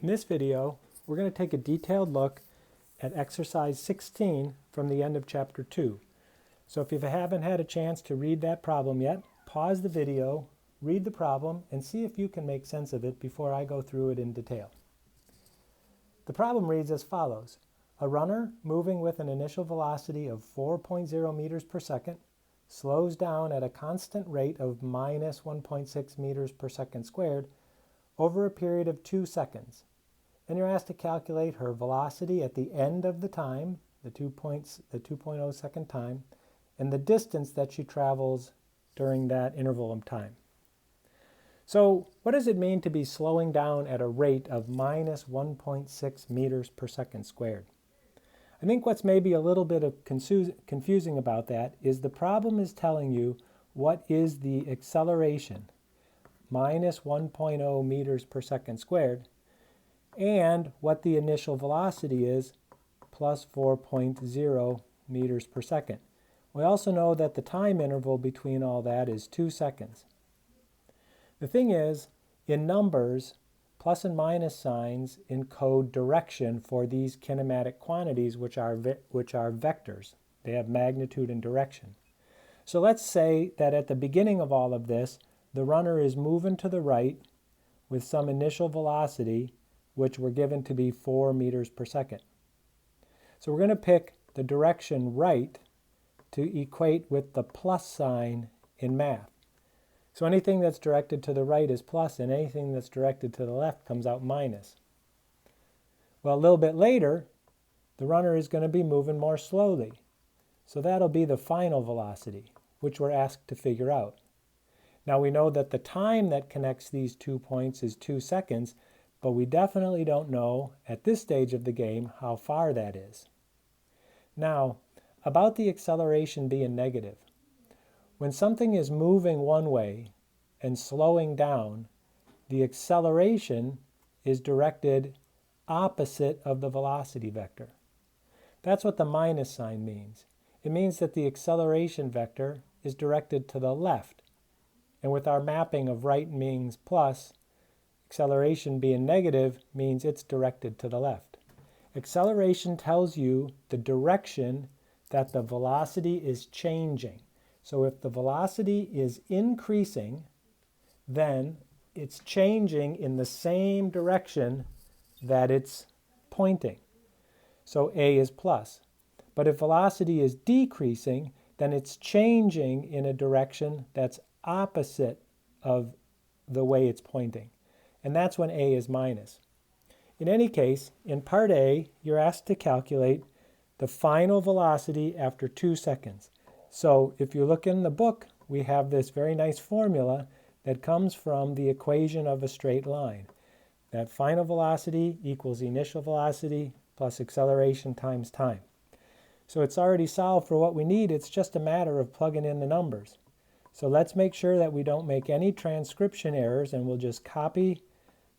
In this video, we're going to take a detailed look at exercise 16 from the end of chapter 2. So if you haven't had a chance to read that problem yet, pause the video, read the problem, and see if you can make sense of it before I go through it in detail. The problem reads as follows. A runner moving with an initial velocity of 4.0 meters per second slows down at a constant rate of minus 1.6 meters per second squared over a period of 2 seconds. And you're asked to calculate her velocity at the end of the time, the 2.0 second time, and the distance that she travels during that interval of time. So what does it mean to be slowing down at a rate of minus 1.6 meters per second squared? I think what's maybe a little bit of confusing about that is the problem is telling you what is the acceleration, minus 1.0 meters per second squared, and what the initial velocity is, plus 4.0 meters per second. We also know that the time interval between all that is 2 seconds. The thing is, in numbers, plus and minus signs encode direction for these kinematic quantities, which are vectors. They have magnitude and direction. So let's say that at the beginning of all of this, the runner is moving to the right with some initial velocity, which we're given to be 4 meters per second. So we're going to pick the direction right to equate with the plus sign in math. So anything that's directed to the right is plus, and anything that's directed to the left comes out minus. Well, a little bit later, the runner is going to be moving more slowly. So that'll be the final velocity, which we're asked to figure out. Now we know that the time that connects these 2 points is 2 seconds, but we definitely don't know at this stage of the game how far that is. Now, about the acceleration being negative. When something is moving one way and slowing down, the acceleration is directed opposite of the velocity vector. That's what the minus sign means. It means that the acceleration vector is directed to the left. And with our mapping of right means plus, acceleration being negative means it's directed to the left. Acceleration tells you the direction that the velocity is changing. So if the velocity is increasing, then it's changing in the same direction that it's pointing. So A is plus. But if velocity is decreasing, then it's changing in a direction that's opposite of the way it's pointing. And that's when A is minus. In any case, in part A, you're asked to calculate the final velocity after 2 seconds. So if you look in the book, we have this very nice formula that comes from the equation of a straight line. That final velocity equals initial velocity plus acceleration times time. So it's already solved for what we need. It's just a matter of plugging in the numbers. So let's make sure that we don't make any transcription errors, and we'll just copy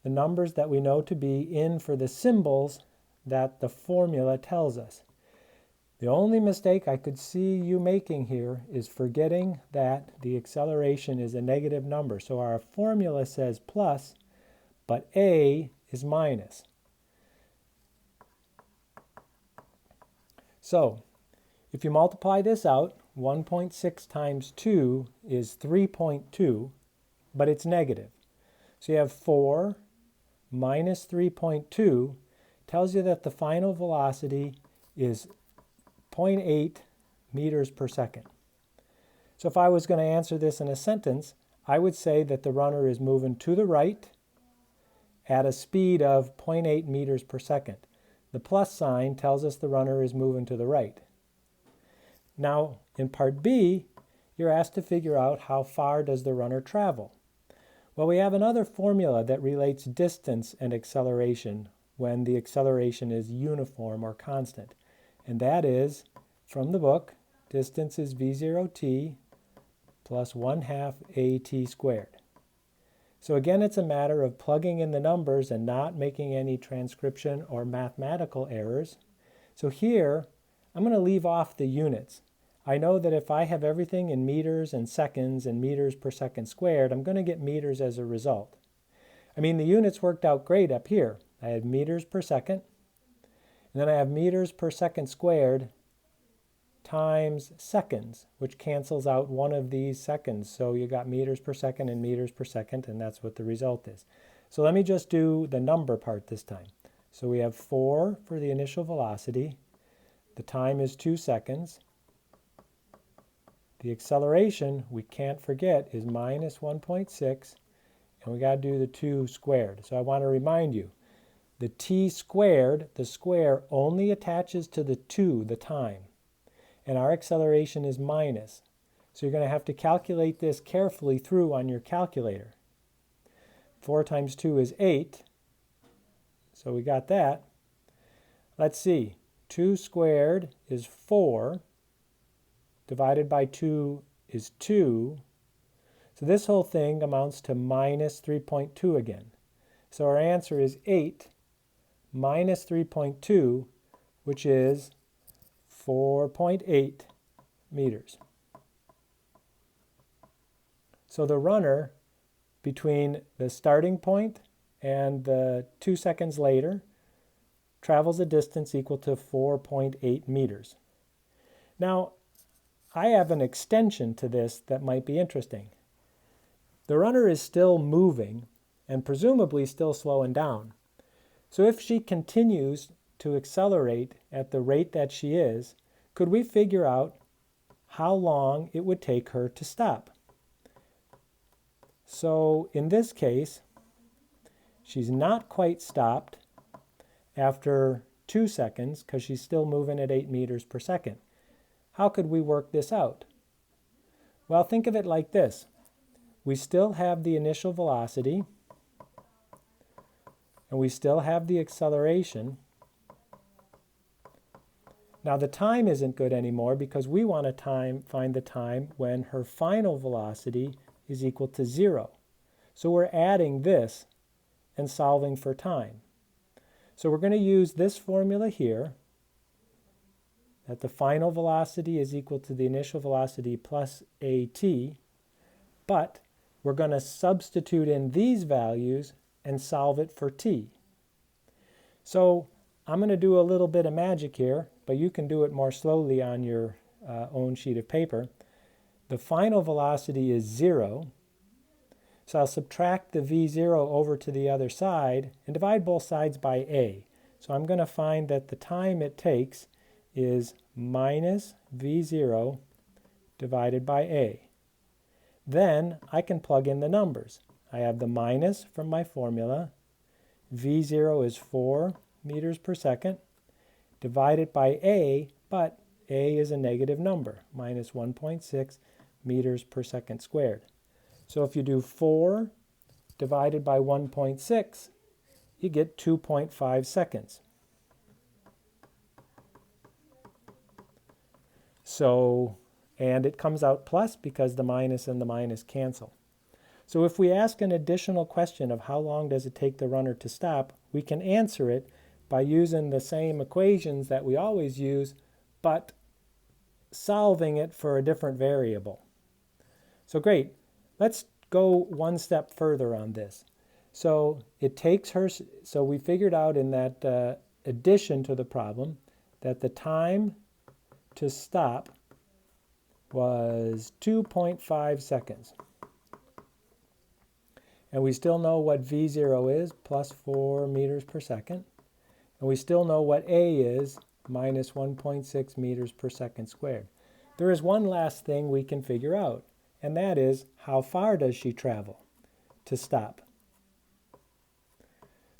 the numbers that we know to be in for the symbols that the formula tells us. The only mistake I could see you making here is forgetting that the acceleration is a negative number. So our formula says plus, but A is minus. So if you multiply this out, 1.6 times 2 is 3.2, but it's negative. So you have 4 minus 3.2 tells you that the final velocity is 0.8 meters per second. So if I was going to answer this in a sentence, I would say that the runner is moving to the right at a speed of 0.8 meters per second. The plus sign tells us the runner is moving to the right. Now, in part B, you're asked to figure out how far does the runner travel. Well, we have another formula that relates distance and acceleration when the acceleration is uniform or constant. And that is, from the book, distance is v0t plus 1/2 at squared. So again, it's a matter of plugging in the numbers and not making any transcription or mathematical errors. So here, I'm going to leave off the units. I know that if I have everything in meters and seconds and meters per second squared, I'm going to get meters as a result. I mean, the units worked out great up here. I had meters per second, and then I have meters per second squared times seconds, which cancels out one of these seconds. So you got meters per second, and that's what the result is. So let me just do the number part this time. So we have 4 for the initial velocity. The time is 2 seconds. The acceleration, we can't forget, is minus 1.6, and we got to do the 2 squared. So I want to remind you, the t squared, the square, only attaches to the 2, the time, and our acceleration is minus. So you're going to have to calculate this carefully through on your calculator. 4 times 2 is 8, so we got that. Let's see, 2 squared is 4, divided by 2 is 2. So this whole thing amounts to minus 3.2 again. So our answer is 8 minus 3.2, which is 4.8 meters. So the runner between the starting point and the 2 seconds later travels a distance equal to 4.8 meters. Now, I have an extension to this that might be interesting. The runner is still moving and presumably still slowing down. So if she continues to accelerate at the rate that she is, could we figure out how long it would take her to stop? So in this case, she's not quite stopped after 2 seconds because she's still moving at 8 meters per second. How could we work this out? Well, think of it like this. We still have the initial velocity, and we still have the acceleration. Now the time isn't good anymore because we want to find the time when her final velocity is equal to 0. So we're adding this and solving for time. So we're going to use this formula here, that the final velocity is equal to the initial velocity plus at, but we're going to substitute in these values and solve it for t. So I'm going to do a little bit of magic here, but you can do it more slowly on your own sheet of paper. The final velocity is 0, so I'll subtract the v0 over to the other side and divide both sides by a. So I'm going to find that the time it takes is minus v0 divided by a. Then I can plug in the numbers. I have the minus from my formula. v0 is 4 meters per second, divided by a, but a is a negative number, minus 1.6 meters per second squared. So if you do 4 divided by 1.6, you get 2.5 seconds. So, and it comes out plus because the minus and the minus cancel. So if we ask an additional question of how long does it take the runner to stop, we can answer it by using the same equations that we always use, but solving it for a different variable. So great. Let's go one step further on this. So it takes her, so we figured out in that addition to the problem that the time to stop was 2.5 seconds. And we still know what v0 is, plus 4 meters per second. And we still know what a is, minus 1.6 meters per second squared. There is one last thing we can figure out, and that is how far does she travel to stop?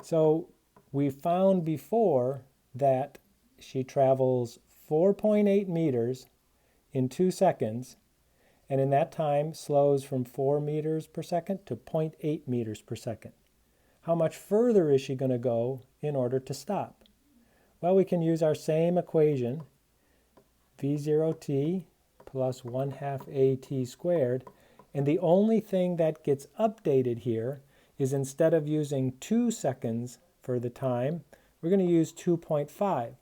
So we found before that she travels 4.8 meters in 2 seconds, and in that time slows from 4 meters per second to 0.8 meters per second. How much further is she going to go in order to stop? Well, we can use our same equation, v0t plus 1/2 at squared, and the only thing that gets updated here is instead of using 2 seconds for the time, we're going to use 2.5,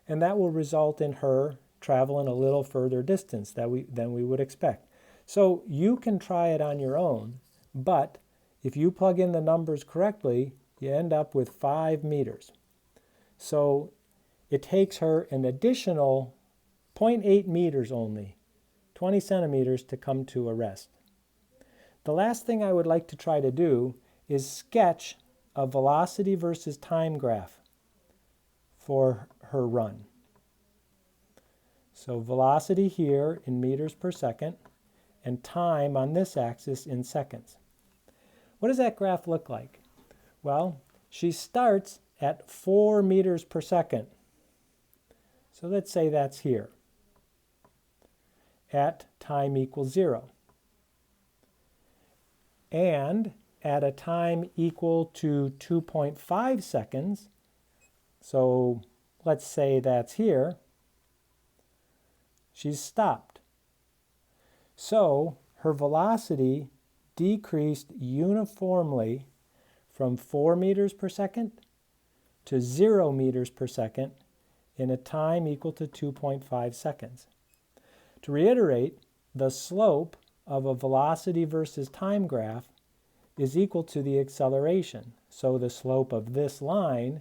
and that will result in her traveling a little further distance than we would expect. So you can try it on your own, but if you plug in the numbers correctly, you end up with 5 meters. So it takes her an additional 0.8 meters only, 20 centimeters, to come to a rest. The last thing I would like to try to do is sketch a velocity versus time graph for her run. So velocity here in meters per second, and time on this axis in seconds. What does that graph look like? Well, she starts at 4 meters per second. So let's say that's here, at time equals 0. And at a time equal to 2.5 seconds, so let's say that's here, she's stopped. So her velocity decreased uniformly from 4 meters per second to 0 meters per second in a time equal to 2.5 seconds. To reiterate, the slope of a velocity versus time graph is equal to the acceleration. So the slope of this line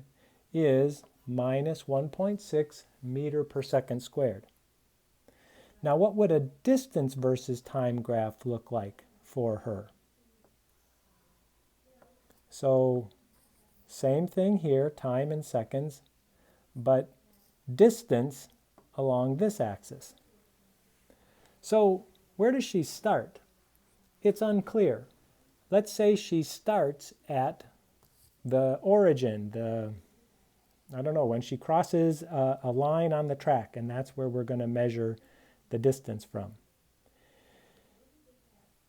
is minus 1.6 meter per second squared. Now, what would a distance versus time graph look like for her? So same thing here, time in seconds, but distance along this axis. So where does she start? It's unclear. Let's say she starts at the origin, I don't know, when she crosses a line on the track, and that's where we're going to measure the distance from.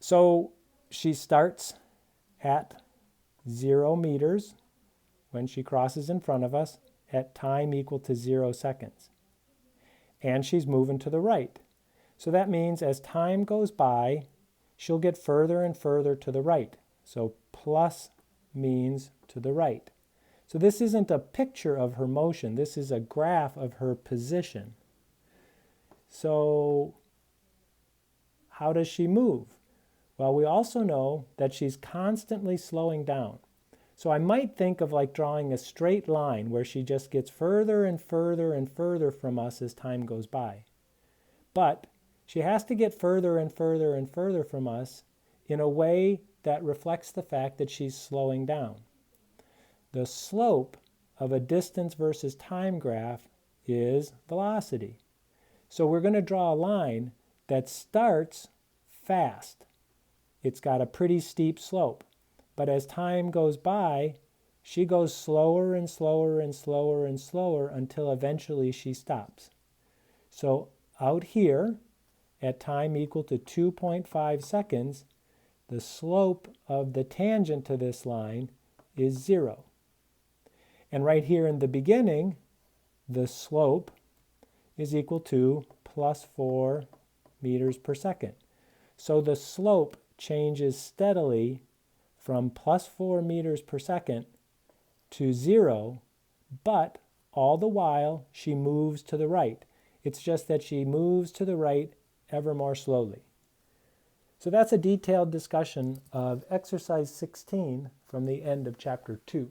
So she starts at 0 meters when she crosses in front of us at time equal to 0 seconds. And she's moving to the right. So that means as time goes by, she'll get further and further to the right. So plus means to the right. So this isn't a picture of her motion. This is a graph of her position. So how does she move? Well, we also know that she's constantly slowing down. So I might think of like drawing a straight line where she just gets further and further and further from us as time goes by. But she has to get further and further and further from us in a way that reflects the fact that she's slowing down. The slope of a distance versus time graph is velocity. So we're going to draw a line that starts fast. It's got a pretty steep slope. But as time goes by, she goes slower and slower and slower and slower until eventually she stops. So out here, at time equal to 2.5 seconds, the slope of the tangent to this line is 0. And right here in the beginning, the slope is equal to plus 4 meters per second. So the slope changes steadily from plus 4 meters per second to 0, but all the while she moves to the right. It's just that she moves to the right ever more slowly. So that's a detailed discussion of exercise 16 from the end of chapter 2.